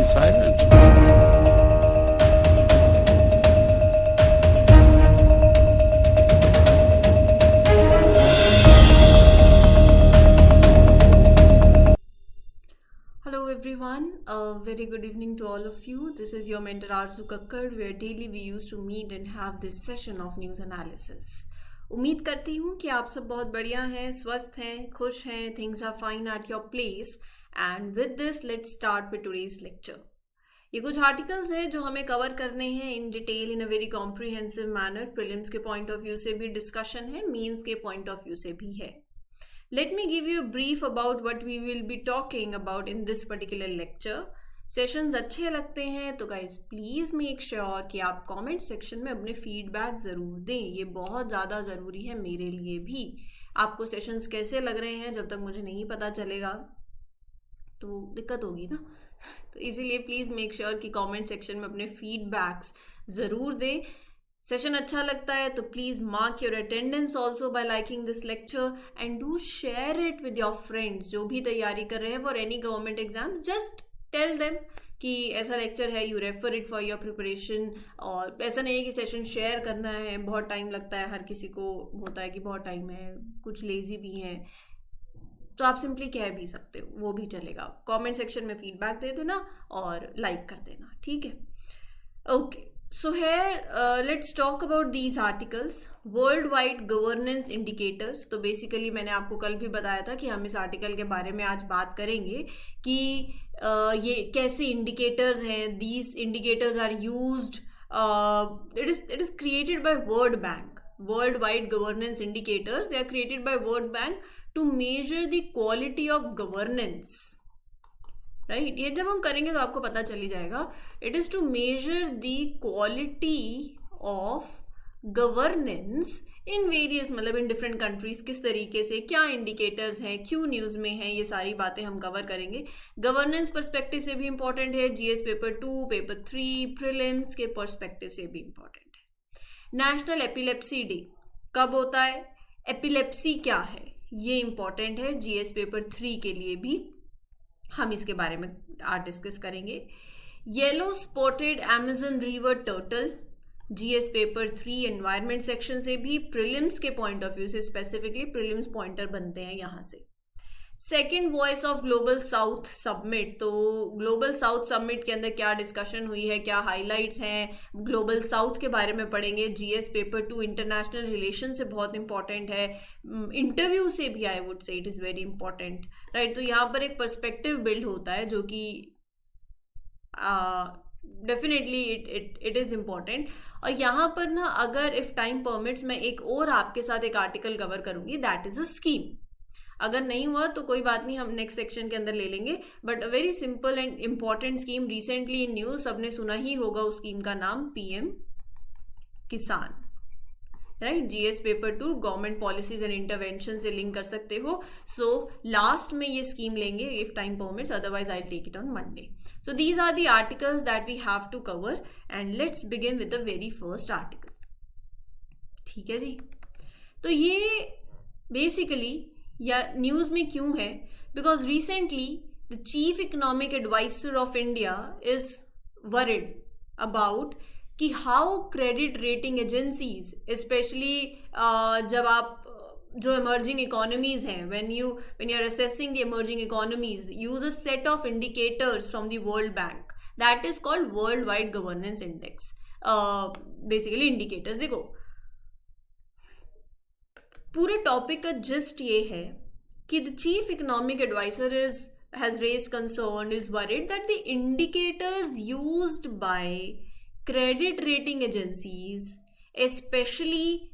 silent. Hello everyone, a very good evening to all of you. This is your mentor Arzu Kakkad, where daily we used to meet and have this session of news analysis. उम्मीद करती हूँ कि आप सब बहुत बढ़िया हैं, स्वस्थ हैं, खुश हैं, things are fine at your place. And with this, let's start with today's lecture. ये कुछ आर्टिकल्स हैं जो हमें कवर करने हैं in detail in a very comprehensive manner. Prelims के पॉइंट ऑफ व्यू से भी डिस्कशन है, मीन्स के पॉइंट ऑफ व्यू से भी है. Let me give you a brief about what we will be talking about in this particular lecture. Sessions अच्छे लगते हैं तो गाइज प्लीज़ मेक श्योर कि आप कमेंट सेक्शन में अपने फीडबैक ज़रूर दें. ये बहुत ज़्यादा ज़रूरी है मेरे लिए भी. आपको सेशंस कैसे लग रहे हैं जब तक मुझे नहीं पता चलेगा तो दिक्कत होगी ना. तो इसीलिए प्लीज़ मेक श्योर कि कमेंट सेक्शन में अपने फीडबैक्स ज़रूर दें. सेशन अच्छा लगता है तो please mark your attendance also by liking this lecture and do share it with your friends जो भी तैयारी कर रहे हैं for any government exams. Just tell them कि ऐसा लेक्चर है, you refer it for your preparation. और ऐसा नहीं है कि सेशन शेयर करना है, बहुत टाइम लगता है, हर किसी को होता है कि बहुत टाइम है, कुछ लेजी भी हैं, तो आप सिंपली कह भी सकते हो, वो भी चलेगा. कमेंट सेक्शन में फीडबैक दे देना और लाइक कर देना, ठीक है. Okay, so here let's talk about these articles. Worldwide governance indicators. तो बेसिकली मैंने आपको कल भी बताया था कि हम इस आर्टिकल के बारे में आज बात करेंगे कि ये कैसे इंडिकेटर्स हैं. These indicators are used, it is created by World Bank. Worldwide governance indicators, they are created by World Bank to measure the quality of governance. Right, ये जब हम करेंगे तो आपको पता चली जाएगा. It is to measure the quality of governance in various, मतलब इन डिफरेंट कंट्रीज. किस तरीके से, क्या इंडिकेटर्स हैं, क्यों न्यूज़ में हैं, ये सारी बातें हम कवर करेंगे. गवर्नेंस पर्सपेक्टिव से भी इंपॉर्टेंट है, जीएस पेपर 2, पेपर 3, प्रीलिम्स के पर्सपेक्टिव से भी इंपॉर्टेंट है. नेशनल एपिलेप्सी डे कब होता है, एपिलेप्सी क्या है, ये इंपॉर्टेंट है जीएस पेपर 3 के लिए भी. हम इसके बारे में आज डिस्कस करेंगे. Yellow spotted Amazon river turtle, GS paper 3 environment section से भी. प्रीलिम्स के पॉइंट ऑफ व्यू से स्पेसिफिकली प्रीलिम्स पॉइंटर बनते हैं यहाँ से. Second voice of global south summit. तो ग्लोबल साउथ समिट के अंदर क्या डिस्कशन हुई है, क्या हाइलाइट्स हैं, ग्लोबल साउथ के बारे में पढ़ेंगे. जीएस पेपर 2 इंटरनेशनल रिलेशन से बहुत इंपॉर्टेंट है, इंटरव्यू से भी I would say it is very important, right. तो यहाँ पर एक पर्सपेक्टिव बिल्ड होता है जो कि डेफिनेटली इट इज़ इम्पॉर्टेंट. और यहाँ पर ना, अगर इफ़ टाइम परमिट्स, मैं एक और आपके साथ एक आर्टिकल कवर करूँगी, दैट इज़ अ स्कीम. अगर नहीं हुआ तो कोई बात नहीं, हम नेक्स्ट सेक्शन के अंदर ले लेंगे. But a very simple and important scheme, recently in news सबने सुना ही होगा उस स्कीम का नाम, PM Kisan, right. GS paper 2 government policies and intervention से लिंक कर सकते हो. सो लास्ट में ये स्कीम लेंगे if time permits, otherwise I take it on Monday. So these are the articles that we have to cover and let's begin with the very first article. ठीक है जी. तो ये बेसिकली या news में क्यों है, because recently the chief economic adviser of India is worried about कि how credit rating agencies, especially जब आप जो इमर्जिंग इकोनॉमीज हैं, when you are assessing the emerging economies, use a set of indicators from the World Bank that is called worldwide governance index. Basically indicators, देखो पूरे topic का just ये है कि the chief economic adviser has raised concern, is worried that the indicators used by credit rating agencies, especially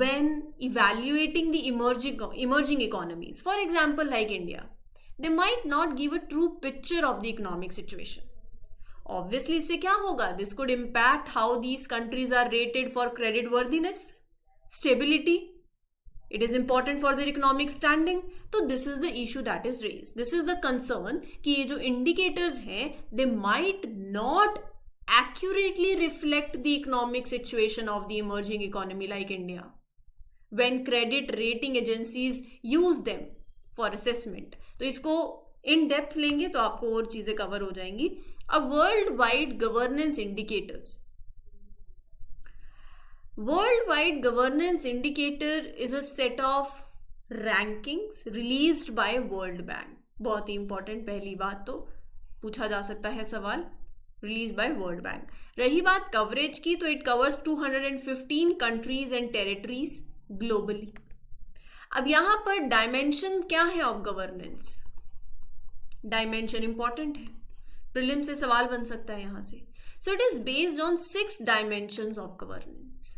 when evaluating the emerging economies, for example like India, they might not give a true picture of the economic situation. Obviously इससे क्या होगा, this could impact how these countries are rated for credit worthiness, stability. It is important for their economic standing. तो this is the issue that is raised. This is the concern कि ये जो indicators हैं, they might not accurately reflect the economic situation of the emerging economy like India when credit rating agencies use them for assessment. तो इसको in depth लेंगे तो आपको और चीजें कवर हो जाएंगी. अब world wide governance indicators. World Wide Governance Indicator is a set of rankings released by World Bank. बहुत ही इंपॉर्टेंट पहली बात तो पूछा जा सकता है सवाल. Release by world bank. रही बात कवरेज की तो it covers 215 countries and territories globally. अब यहां पर डायमेंशन क्या है ऑफ गवर्नेंस. डायमेंशन इंपॉर्टेंट है, प्रीलिम से सवाल बन सकता है यहां से. So it is based on 6 dimensions of governance.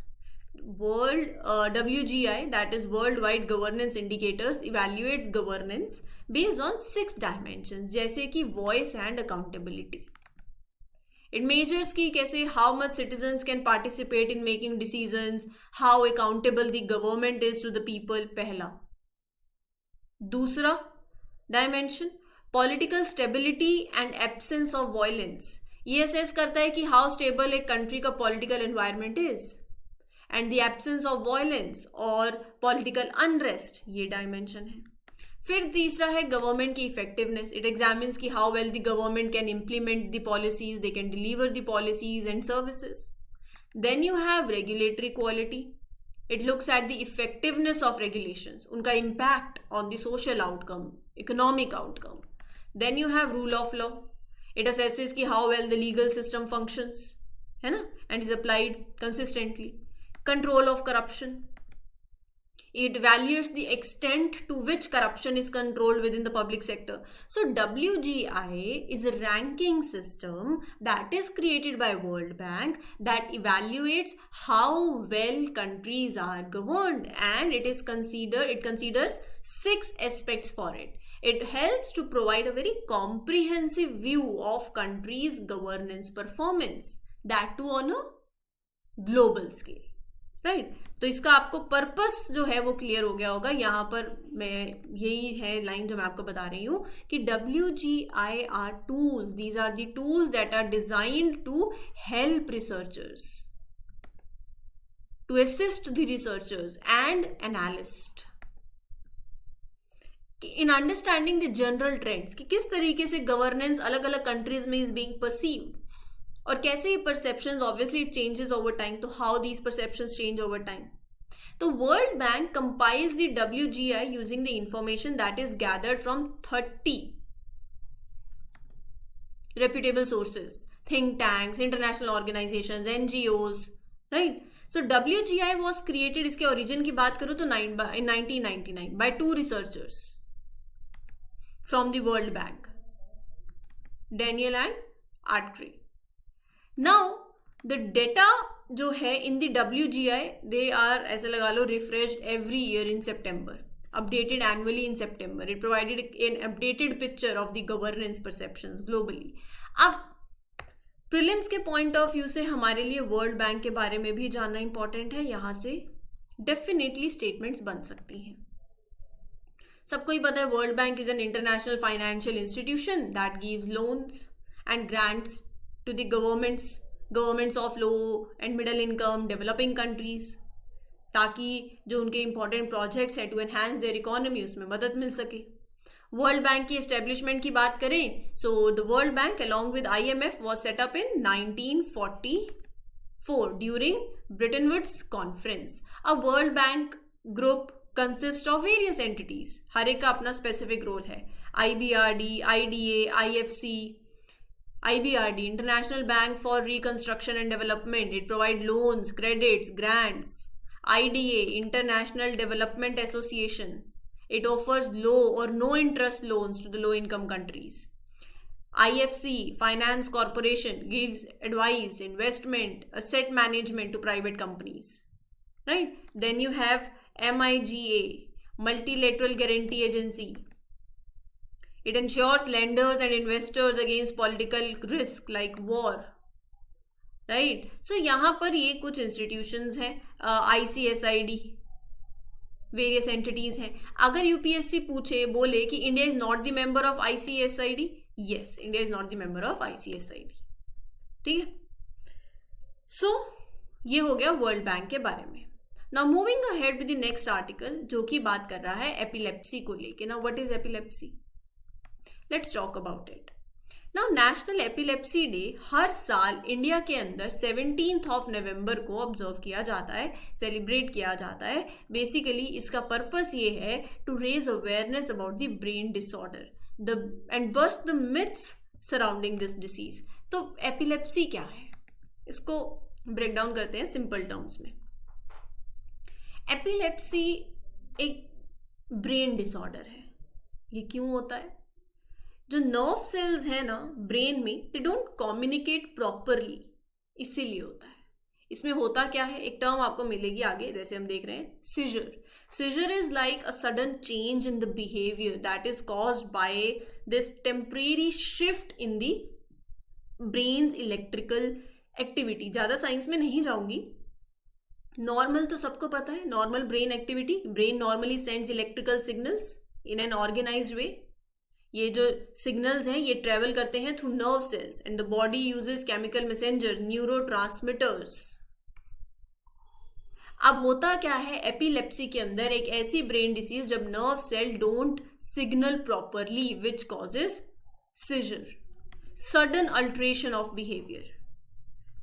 WGI, that is Worldwide Governance Indicators, evaluates governance based on 6 dimensions, जैसे कि voice and accountability. It measures कि कैसे how much citizens can participate in making decisions, how accountable the government is to the people. पहला. दूसरा dimension, political stability and absence of violence. ये assess करता है कि how stable एक country का political environment is. And the absence of violence और political unrest, ये डायमेंशन है. फिर तीसरा है गवर्नमेंट की इफेक्टिवनेस. इट एग्जामिन्स की how well the government can implement the policies, they can deliver the policies and services. Then you have regulatory quality. It looks at the effectiveness of regulations, उनका impact on the social outcome, economic outcome. Then you have rule of law. It assesses की how well the legal system functions, है ना, and is applied consistently. Control of corruption. It evaluates the extent to which corruption is controlled within the public sector. So WGI is a ranking system that is created by World Bank that evaluates how well countries are governed, and it considers 6 aspects for it. It helps to provide a very comprehensive view of countries' governance performance, that too on a global scale. Right. तो इसका आपको purpose जो है वो clear हो गया होगा. यहाँ पर मैं यही है लाइन जो मैं आपको बता रही हूँ कि WGI are tools. These are the tools that are designed to help researchers, to assist the researchers and analyst in understanding the general trends कि किस तरीके से गवर्नेंस अलग अलग कंट्रीज में इज बीइंग परसीव्ड और कैसे ये perceptions, obviously it changes over time. तो how these perceptions change over time. तो World Bank compiles the WGI using the information that is gathered from 30 reputable sources, think tanks, international organizations, NGOs, right? So WGI was created, इसके origin की बात करूँ तो in 1999 by 2 researchers from the World Bank, Daniel and Ardrey. Now the data जो है in the WGI, they are ऐसा लगा लो refreshed every year in September, updated annually in September. It provided an updated picture of the governance perceptions globally. अब prelims के point of view से हमारे लिए world bank के बारे में भी जानना इंपॉर्टेंट है. यहाँ से डेफिनेटली स्टेटमेंट्स बन सकती हैं. सबको ही पता है World Bank is an international financial institution that gives loans and grants to the governments of low and middle income developing countries, ताकि जो उनके इंपॉर्टेंट प्रोजेक्ट्स हैं टू एनहांस देयर इकोनॉमी उसमें मदद मिल सके. वर्ल्ड बैंक की एस्टेब्लिशमेंट की बात करें so the World Bank along with IMF was set up in 1944 during Bretton Woods conference. अब World Bank group consist of various entities, हर एक का अपना स्पेसिफिक रोल है. IBRD, IDA, IFC. IBRD, International Bank for Reconstruction and Development. It provides loans, credits, grants. IDA, International Development Association. It offers low or no interest loans to the low income countries. IFC, Finance Corporation, gives advice, investment, asset management to private companies. Right? Then you have MIGA, Multilateral Guarantee Agency. It ensures lenders and investors against political risk like war. Right? So यहाँ पर ये कुछ institutions हैं. ICSID, various entities हैं. अगर UPSC पूछे बोले कि India is not the member of ICSID, yes, India is not the member of ICSID. ठीक है. सो ये हो गया वर्ल्ड बैंक के बारे में. Now moving ahead with the next article जो कि बात कर रहा है एपिलेप्सी को लेके. Now what is epilepsy? Let's talk about it now. National epilepsy day हर साल इंडिया के अंदर 17th ऑफ नवंबर को ऑब्जर्व किया जाता है, सेलिब्रेट किया जाता है. बेसिकली इसका पर्पस ये है to raise awareness about the brain disorder and bust the myths surrounding this disease. तो एपिलेप्सी क्या है, इसको ब्रेक डाउन करते हैं सिंपल टर्म्स में. एपिलेप्सी एक ब्रेन डिसऑर्डर है. ये क्यों होता है? जो नर्व सेल्स है ना ब्रेन में, दे डोंट कम्युनिकेट प्रॉपरली, इसीलिए होता है. इसमें होता क्या है, एक टर्म आपको मिलेगी आगे, जैसे हम देख रहे हैं seizure. Seizure is like a sudden change in the behaviour that is caused by this temporary shift in the brain's electrical activity. ज्यादा साइंस में नहीं जाऊंगी. नॉर्मल तो सबको पता है, normal brain activity. Brain normally sends electrical signals in an organised way. ये जो सिग्नल्स हैं ये ट्रेवल करते हैं through nerve cells and the body uses chemical messenger neurotransmitters. अब होता क्या है एपिलेप्सी के अंदर, एक ऐसी ब्रेन डिसीज जब nerve cell don't signal properly which causes seizure, sudden alteration of behaviour.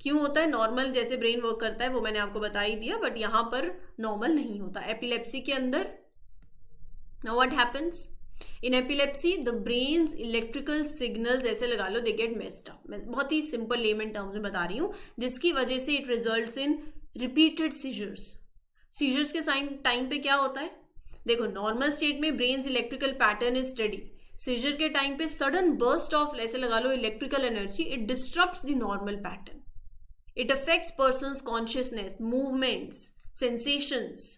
क्यों होता है? नॉर्मल जैसे ब्रेन वर्क करता है वो मैंने आपको बता ही दिया, बट यहां पर नॉर्मल नहीं होता एपिलेप्सी के अंदर. Now what happens in epilepsy, the brain's electrical signals ऐसे लगा लो दे गेट मेस्ड अप. मैं बहुत ही सिंपल लेमन टर्म्स में बता रही हूँ, जिसकी वजह से it results in repeated seizures. Seizures के टाइम पे क्या होता है, देखो नॉर्मल स्टेट में brain's electrical pattern is study. Seizure के टाइम पे सडन बर्स्ट ऑफ ऐसे लगा लो electrical energy, it disturbs the normal pattern. It affects person's consciousness, movements, sensations.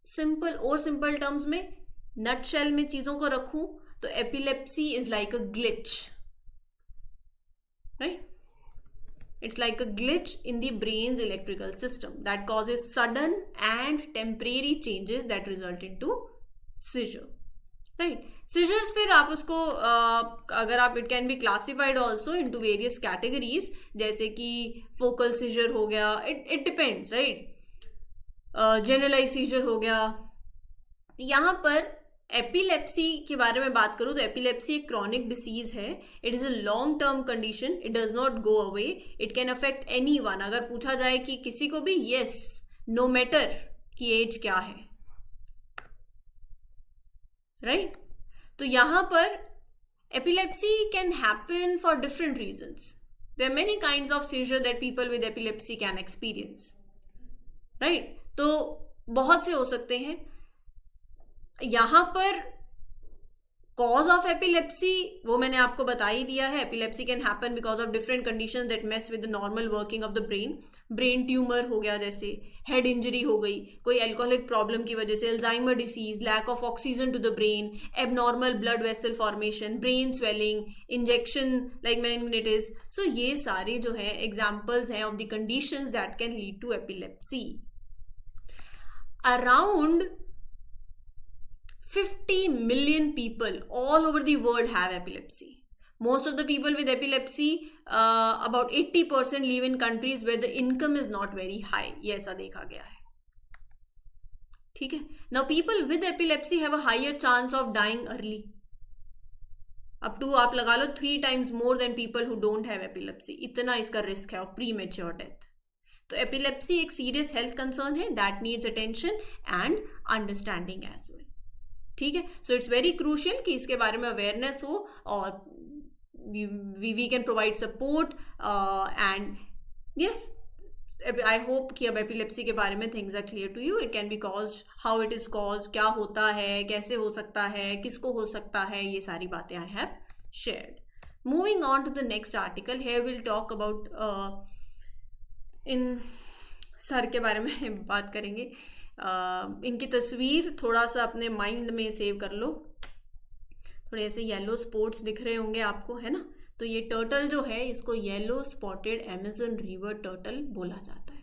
Simple और सिंपल टर्म्स में नटशेल में चीजों को रखूं तो epilepsy is like a glitch, right? It's like a glitch in the brain's electrical system that causes sudden and temporary changes that result into seizure. Right? Seizures फिर आप उसको अगर आप it can be classified also into various categories, जैसे कि focal seizure हो गया, it depends, right? Generalized seizure हो गया. यहाँ पर एपिलेप्सी के बारे में बात करूं तो एपिलेप्सी एक क्रॉनिक डिसीज है. It is a long term condition, it does not go away, it can affect anyone. अगर पूछा जाए कि किसी को भी, यस, नो मैटर कि एज क्या है, राइट? तो यहां पर epilepsy can happen for different reasons. There are many kinds of seizure that people with epilepsy can experience, right? तो बहुत से हो सकते हैं. यहां पर कॉज ऑफ एपिलेप्सी वो मैंने आपको बता ही दिया है. Epilepsy can happen because of different conditions that mess with the normal working of the brain. Brain tumour हो गया, जैसे हेड इंजरी हो गई, कोई एल्कोहलिक प्रॉब्लम की वजह से, Alzheimer disease, lack of oxygen to the brain, abnormal blood vessel formation, brain swelling, injection like meningitis. So ये सारे जो है एग्जाम्पल्स हैं of the conditions that can lead to epilepsy. Around 50 million people all over the world have epilepsy. Most of the people with epilepsy, about 80% live in countries where the income is not very high. ये ऐसा देखा गया है, ठीक है? Now people with epilepsy have a higher chance of dying early. Up to आप लगा लो 3 times more than people who don't have epilepsy. इतना इसका रिस्क है of premature death. तो एपिलेप्सी एक सीरियस हेल्थ कंसर्न है that needs attention and understanding as well. ठीक है? सो इट्स वेरी क्रूशियल कि इसके बारे में अवेयरनेस हो और we can provide support and yes, I hope कि अब एपिलेप्सी के बारे में things are clear to you. It can be cause, how it is cause, क्या होता है, कैसे हो सकता है, किसको हो सकता है, ये सारी बातें I have shared. Moving on to the next article, here will talk about, इन सर के बारे में बात करेंगे. इनकी तस्वीर थोड़ा सा अपने माइंड में सेव कर लो. थोड़े ऐसे येलो स्पॉट्स दिख रहे होंगे आपको, है ना? तो ये टर्टल जो है इसको yellow spotted Amazon river turtle बोला जाता है.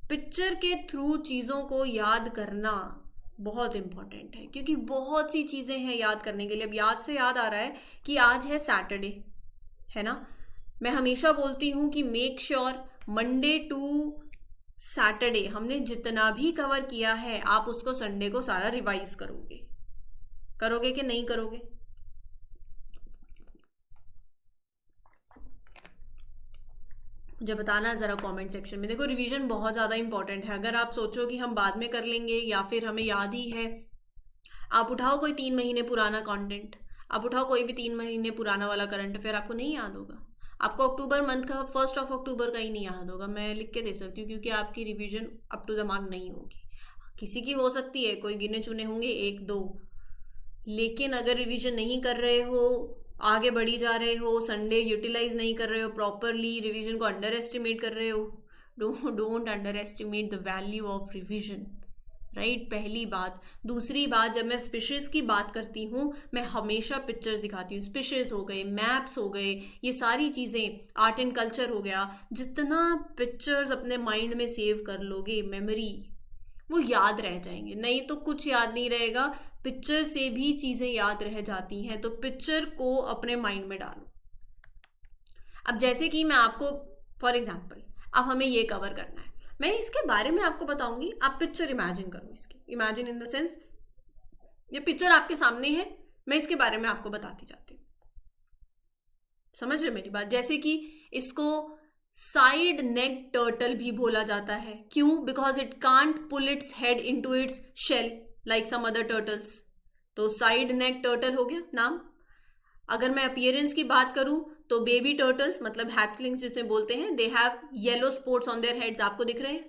पिक्चर के थ्रू चीज़ों को याद करना बहुत इम्पॉर्टेंट है, क्योंकि बहुत सी चीज़ें हैं याद करने के लिए. अब याद से याद आ रहा है कि आज है सैटरडे, है ना? मैं हमेशा बोलती हूँ कि make sure Monday to Saturday हमने जितना भी कवर किया है आप उसको संडे को सारा रिवाइज करोगे कि नहीं करोगे? मुझे बताना ज़रा कमेंट सेक्शन में। देखो रिवीजन बहुत ज़्यादा इंपॉर्टेंट है। अगर आप सोचो कि हम बाद में कर लेंगे या फिर हमें याद ही है, आप उठाओ कोई 3 महीने पुराना कंटेंट, आप उठाओ कोई भी 3 महीने पुराना वाला करंट अफेयर, आपको नहीं याद होगा। आपको अक्टूबर मंथ का 1 अक्टूबर का ही नहीं याद होगा, मैं लिख के दे सकती हूँ, क्योंकि आपकी revision up to the mark नहीं होगी। किसी की हो सकती है, कोई गिने चुने होंगे एक दो, लेकिन अगर रिवीजन नहीं कर रहे हो, आगे बढ़ी जा रहे हो, संडे यूटिलाइज नहीं कर रहे हो प्रॉपरली, रिवीजन को अंडर एस्टिमेट कर रहे हो, don't under estimate the value of revision, right. पहली बात। दूसरी बात, जब मैं स्पीशीज की बात करती हूँ मैं हमेशा पिक्चर्स दिखाती हूँ। स्पीशीज हो गए, मैप्स हो गए, ये सारी चीज़ें, आर्ट एंड कल्चर हो गया, जितना पिक्चर्स अपने माइंड में सेव कर लोगे, मेमोरी, वो याद रह जाएंगे। नहीं तो कुछ याद नहीं रहेगा, पिक्चर से भी चीज़ें याद रह जाती हैं, तो पिक्चर को अपने माइंड में डालो। अब जैसे कि मैं आपको फॉर एग्जाम्पल, अब हमें ये कवर करना है, मैं इसके बारे में आपको बताऊंगी, आप पिक्चर इमेजिन करो इसकी। इमेजिन इन द सेंस, ये पिक्चर आपके सामने है, मैं इसके बारे में आपको बताती जाती हूँ। समझ रहे मेरी बात? जैसे कि इसको साइड नेक टर्टल भी बोला जाता है। क्यों? Because it can't pull its head into its shell like some other turtles. तो साइड नेक टर्टल हो गया नाम। अगर मैं अपीयरेंस की बात करूं तो बेबी टर्टल्स, मतलब हैचलिंग्स जिसे बोलते हैं, they have yellow spots on their heads, आपको दिख रहे हैं,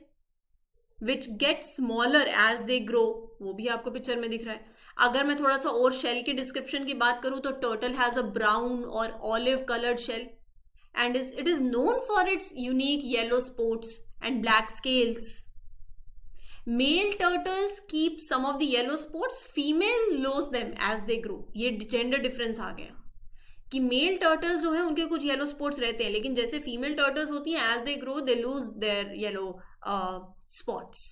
which get smaller as they grow, वो भी आपको पिक्चर में दिख रहा है। अगर मैं थोड़ा सा और शेल की डिस्क्रिप्शन की बात करूं तो टर्टल हैज अ ब्राउन और olive coloured shell and it is known for its unique yellow spots and black scales. Male turtles keep some of the yellow spots, female lose them as they grow. ये gender difference आ गया कि mail turtles जो है उनके कुछ yellow spots रहते हैं, लेकिन जैसे फीमेल टर्टल्स होती हैं, as they grow they lose their yellow spots.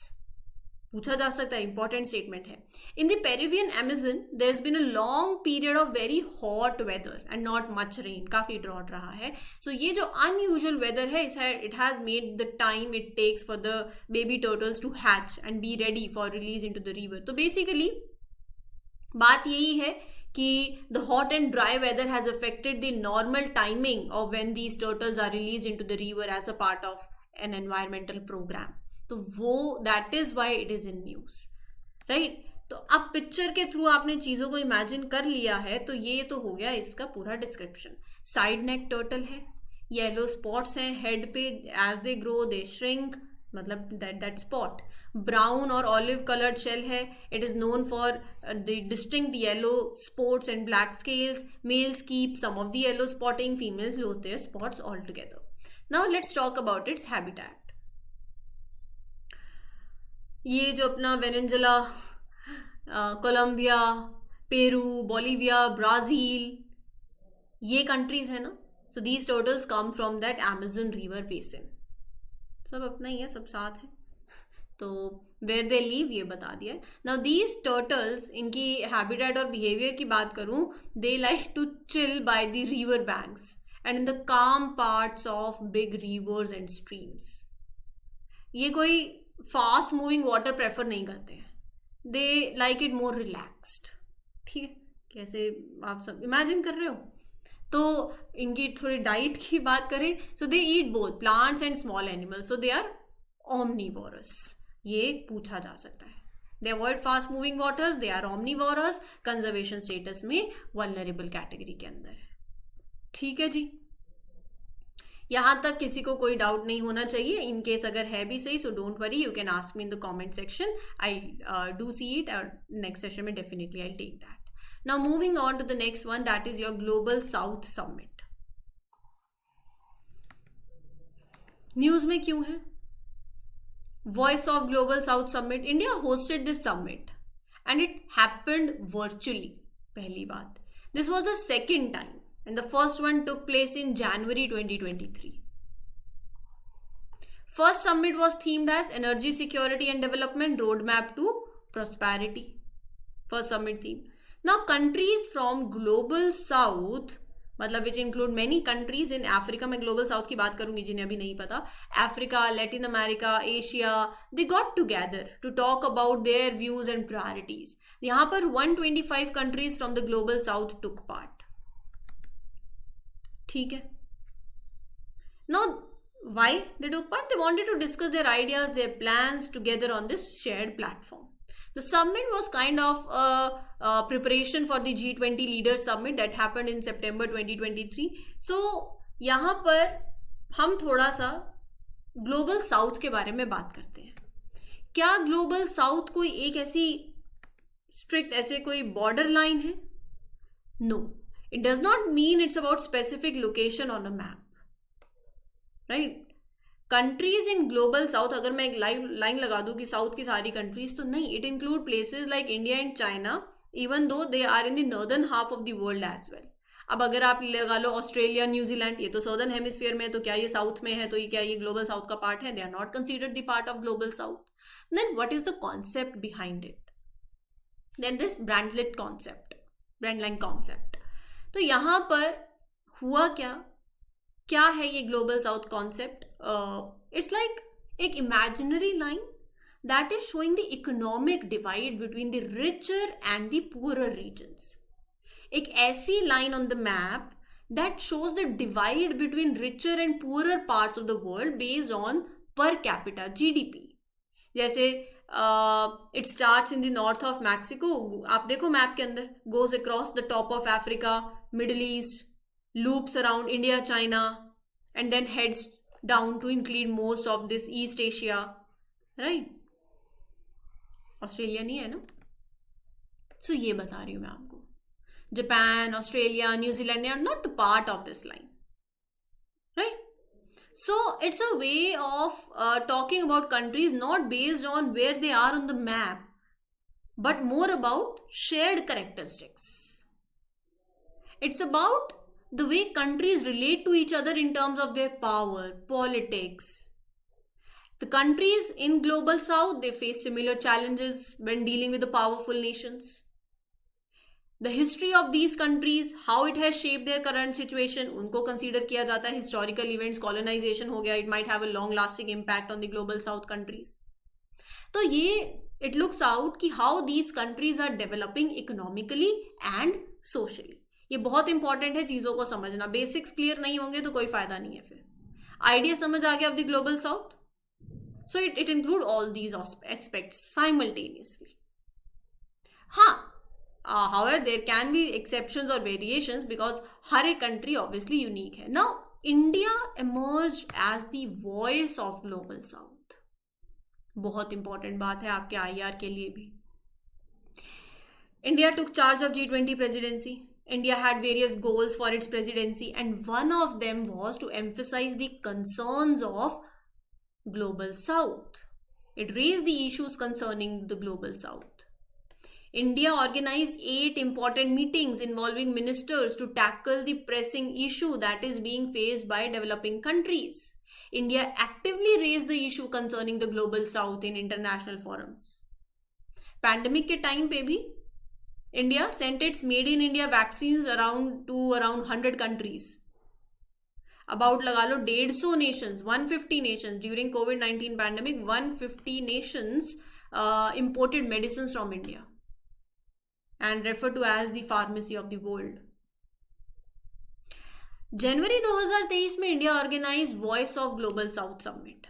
पूछा जा सकता है, इंपॉर्टेंट स्टेटमेंट है। In the Peruvian Amazon there has been a long period of very hot weather and not much rain, काफी ड्रॉट रहा है। सो ये जो अनयूजुअल वेदर है, it has made the time it takes for the baby turtles to hatch and be ready for release into the river. तो basically बात यही है कि the hot and dry weather has affected the normal timing of when these turtles are release into the river as a part of an environmental programme. तो वो that is why it is in news, right. तो अब picture के through आपने चीजों को imagine कर लिया है, तो ये तो हो गया इसका पूरा डिस्क्रिप्शन। साइड नेक टर्टल है, येलो स्पॉट्स हैं हेड पे, as they grow they shrink, मतलब दैट स्पॉट। ब्राउन और ऑलिव कलर्ड शेल है, it is known for the distinct yellow spots and black scales. Males keep some of the yellow spotting, females lose their spots altogether. Now let's talk about its habitat. ये जो अपना Venezuela, Colombia, Peru, Bolivia, Brazil, ये countries है ना, so these turtles come from that Amazon river basin. सब अपना ही है, सब साथ है। तो वेयर दे लिव ये बता दिया। नाउ दीज टर्टल्स, इनकी हैबिटेट और बिहेवियर की बात करूं, they like to chill by the river banks and in the calm parts of big rivers and streams. ये कोई फास्ट मूविंग वाटर प्रेफर नहीं करते हैं, they like it more relaxed. ठीक है, कैसे आप सब इमेजिन कर रहे हो। तो इनकी थोड़ी डाइट की बात करें, so they eat both plants and small animals, so they are omnivorous. ये पूछा जा सकता है। They avoid fast moving waters, they are omnivorous, conservation status में वल्नरेबल कैटेगरी के अंदर है। ठीक है जी, यहाँ तक किसी को कोई डाउट नहीं होना चाहिए। इन केस अगर है भी सही, so don't worry, you can ask me in the comment section, I do see it, और नेक्स्ट सेशन में definitely I take that. Now moving on to the next one, that is your global south summit. News में क्यों है? Voice of global south summit, India hosted this summit and it happened virtually. पहली बात, this was the second time and the first one took place in January 2023. First summit was themed as Energy Security and Development Roadmap to Prosperity. First summit theme. Now countries from Global South, मतलब which include many countries in Africa, मैं Global South की बात करूंगी जिन्हें अभी नहीं पता, Africa, Latin America, Asia, they got together to talk about their views and priorities. यहाँ पर 125 countries from the Global South took part. ठीक है। Now Why they took part? They wanted to discuss their ideas, their plans together on this shared platform. The summit was kind of a preparation for the G20 Leaders Summit that happened in September 2023. So यहाँ पर हम थोड़ा सा global south के बारे में बात करते हैं. क्या ग्लोबल साउथ कोई एक ऐसी स्ट्रिक्ट ऐसे कोई बॉर्डर लाइन है? No, it does not mean it's about specific location on a map, right? Countries in global south, अगर मैं एक लाइन लगा दूं कि साउथ की सारी कंट्रीज, तो नहीं, it include places like India and China, even though they are in the northern half of the world as well. अब अगर आप लगा लो ऑस्ट्रेलिया, न्यूजीलैंड, ये तो सदर्न हेमिस्फीयर में है, तो क्या ये साउथ में है? तो ये क्या ये ग्लोबल साउथ का पार्ट है? They are not considered the part of global South. Then what is the concept behind it? Then this Brandt line concept, Brandt line concept. तो यहाँ पर हुआ क्या है ये Global South concept? It's like एक imaginary line that is showing the economic divide between the richer and the poorer regions. एक ऐसी line on the map that shows the divide between richer and poorer parts of the world based on per capita GDP. जैसे it starts in the north of Mexico, आप देखो map के अंदर, goes across the top of Africa, Middle East, loops around India, China, and then heads down to include most of this East Asia, right? Australia नहीं है ना? So ये बता रही हूँ मैं आपको. Japan, Australia, New Zealand are not part of this line, right? So it's a way of talking about countries not based on where they are on the map, but more about shared characteristics. It's about the way countries relate to each other in terms of their power, politics. The countries in global south, they face similar challenges when dealing with the powerful nations. The history of these countries, how it has shaped their current situation, उनको consider किया जाता है. Historical events, colonization हो गया, it might have a long lasting impact on the global south countries. तो ये it looks out कि how these countries are developing economically and socially. ये बहुत इंपॉर्टेंट है चीजों को समझना. बेसिक्स क्लियर नहीं होंगे तो कोई फायदा नहीं है. फिर आइडिया समझ आ गया of the global south. So it include all these aspects simultaneously. हाँ, however there can be exceptions or variations because हर एक कंट्री ऑब्वियसली यूनिक है. Now India emerged as the voice of global south. बहुत important बात है आपके IR के लिए भी. India took charge of G20 presidency. India had various goals for its presidency, and one of them was to emphasize the concerns of global south. It raised the issues concerning the global south. India organized 8 important meetings involving ministers to tackle the pressing issue that is being faced by developing countries. India actively raised the issue concerning the global south in international forums. Pandemic के time पे भी India sent its made in India vaccines around 100 countries. About लगा लो 150 nations, 150 nations during COVID-19 pandemic, 150 nations imported medicines from India and referred to as the pharmacy of the world. जनवरी 2023 में India organise voice of global south summit.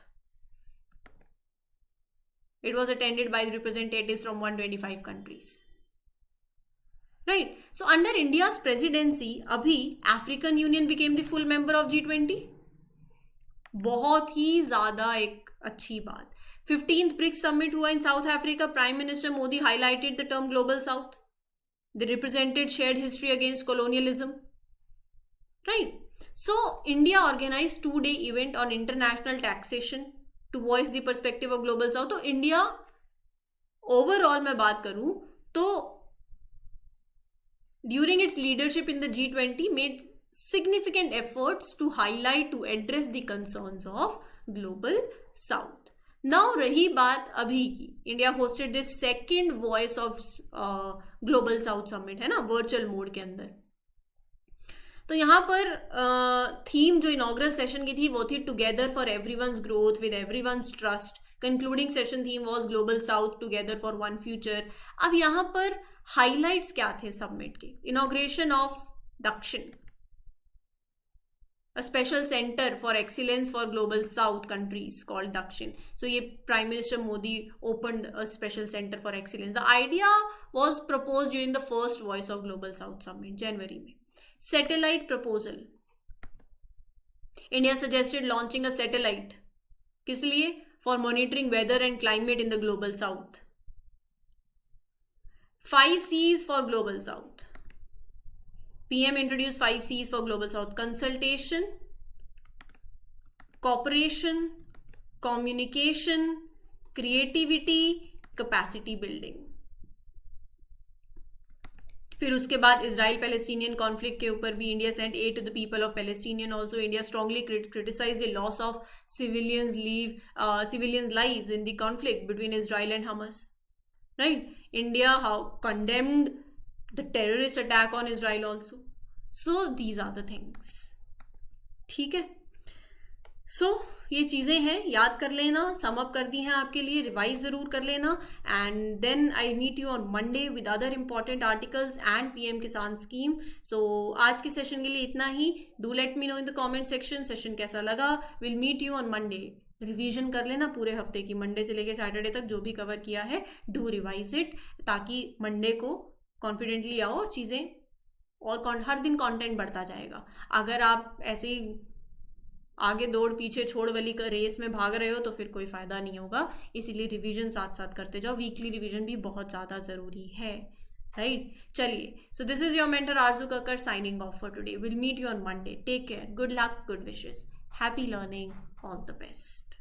It was attended by the representatives from 125 countries. Right. So under India's presidency, अभी African Union became the full member of G20. बहुत ही ज़्यादा एक अच्छी बात. 15th BRICS summit हुआ in South Africa. Prime Minister Modi highlighted the term Global South. They represented shared history against colonialism. Right. So India organized 2-day event on international taxation to voice the perspective of Global South. तो India overall मैं बात करूँ तो during its leadership in the G20 made significant efforts to highlight, to address the concerns of global south. Now रही बात अभी की, India hosted this second voice of global south summit, है ना, virtual mode के अंदर. तो यहाँ पर थीम जो इनॉग्रल सेशन की थी वो थी together for everyone's growth with everyone's trust. Concluding session theme was global south together for one future. अब यहाँ पर हाइलाइट्स क्या थे समिट के? इनॉग्रेशन ऑफ दक्षिण, a special center for excellence for global south countries called Dakshin. So ye Prime Minister Modi opened a special center for excellence. The idea was proposed during the first Voice of Global South Summit, January में. Satellite proposal. India suggested launching a satellite. किस लिए? For monitoring weather and climate in the global south. 5 C's for global south. PM introduced 5 C's for global south: consultation, cooperation, communication, creativity, capacity building. फिर उसके बाद Israel Palestinian conflict के ऊपर भी India sent aid to the people of Palestinian. Also India strongly criticise the loss of civilians lives in the conflict between Israel and Hamas. Right? India condemned the terrorist attack on Israel also. So these are the things. ठीक है. So ये चीज़ें हैं, याद कर लेना, sum up कर दी हैं आपके लिए, रिवाइज ज़रूर कर लेना. And then I meet you on Monday with other important articles and PM Kisan scheme. So आज के सेशन के लिए इतना ही. Do let me know in the comment section session कैसा लगा. Will meet you on Monday. Revision कर लेना पूरे हफ्ते की, मंडे से लेकर सैटरडे तक जो भी कवर किया है, डू रिवाइज इट, ताकि मंडे को कॉन्फिडेंटली आओ. चीज़ें और हर दिन कंटेंट बढ़ता जाएगा. अगर आप ऐसे ही आगे दौड़ पीछे छोड़ वाली रेस में भाग रहे हो तो फिर कोई फ़ायदा नहीं होगा. इसीलिए रिवीजन साथ साथ करते जाओ. वीकली रिवीजन भी बहुत ज़्यादा ज़रूरी है. राइट? चलिए, so this is your mentor Aarzoo Kakkar signing off for today. Will meet you on Monday. Take care. Good luck, good wishes, happy learning, all the best.